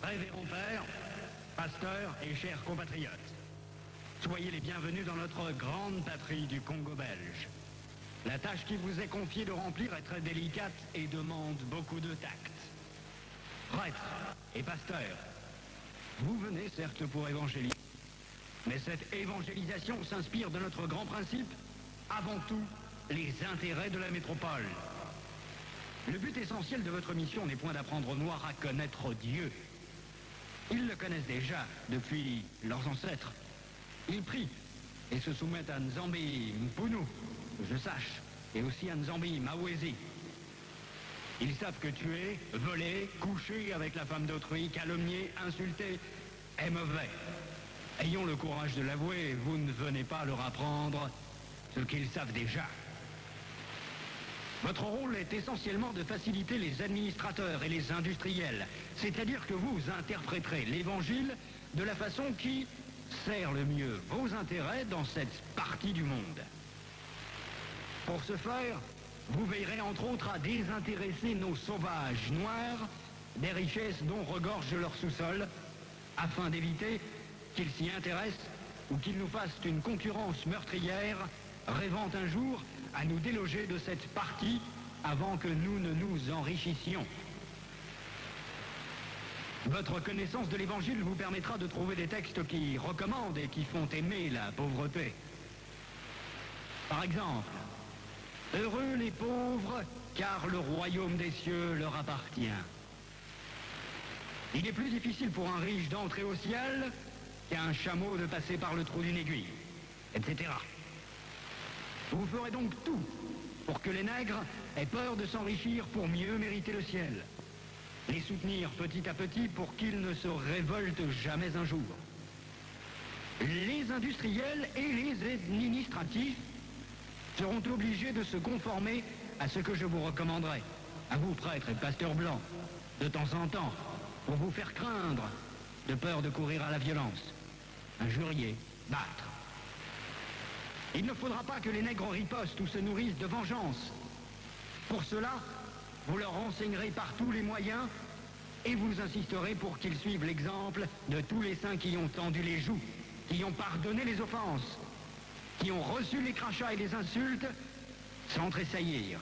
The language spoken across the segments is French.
Révérend Père, pasteurs et chers compatriotes, soyez les bienvenus dans notre grande patrie du Congo belge. La tâche qui vous est confiée de remplir est très délicate et demande beaucoup de tact. Prêtres et pasteurs, vous venez certes pour évangéliser, mais cette évangélisation s'inspire de notre grand principe, avant tout, les intérêts de la métropole. Le but essentiel de votre mission n'est point d'apprendre aux Noirs à connaître Dieu. Ils le connaissent déjà depuis leurs ancêtres. Ils prient et se soumettent à Nzambi Mpunu, que je sache, et aussi à Nzambi Mawezi. Ils savent que tuer, voler, coucher avec la femme d'autrui, calomnier, insulter est mauvais. Ayons le courage de l'avouer, vous ne venez pas leur apprendre ce qu'ils savent déjà. Votre rôle est essentiellement de faciliter les administrateurs et les industriels, c'est-à-dire que vous interpréterez l'évangile de la façon qui sert le mieux vos intérêts dans cette partie du monde. Pour ce faire, vous veillerez entre autres à désintéresser nos sauvages noirs des richesses dont regorge leur sous-sol, afin d'éviter qu'ils s'y intéressent ou qu'ils nous fassent une concurrence meurtrière, rêvant un jour à nous déloger de cette partie avant que nous ne nous enrichissions. Votre connaissance de l'Évangile vous permettra de trouver des textes qui recommandent et qui font aimer la pauvreté. Par exemple, « Heureux les pauvres, car le royaume des cieux leur appartient. » Il est plus difficile pour un riche d'entrer au ciel qu'à un chameau de passer par le trou d'une aiguille, etc. Vous ferez donc tout pour que les nègres aient peur de s'enrichir pour mieux mériter le ciel. Les soutenir petit à petit pour qu'ils ne se révoltent jamais un jour. Les industriels et les administratifs seront obligés de se conformer à ce que je vous recommanderai, à vous prêtres et pasteurs blancs, de temps en temps, pour vous faire craindre, de peur de courir à la violence, injurier, battre. Il ne faudra pas que les nègres ripostent ou se nourrissent de vengeance. Pour cela, vous leur enseignerez par tous les moyens et vous insisterez pour qu'ils suivent l'exemple de tous les saints qui ont tendu les joues, qui ont pardonné les offenses, qui ont reçu les crachats et les insultes sans tressaillir.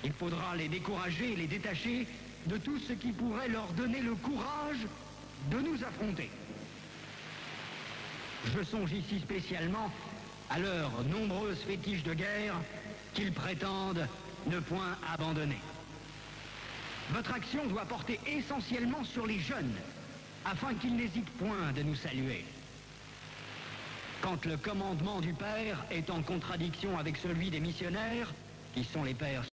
Il faudra les décourager et les détacher de tout ce qui pourrait leur donner le courage de nous affronter. Je songe ici spécialement à leurs nombreuses fétiches de guerre qu'ils prétendent ne point abandonner. Votre action doit porter essentiellement sur les jeunes, afin qu'ils n'hésitent point de nous saluer. Quand le commandement du Père est en contradiction avec celui des missionnaires, qui sont les pères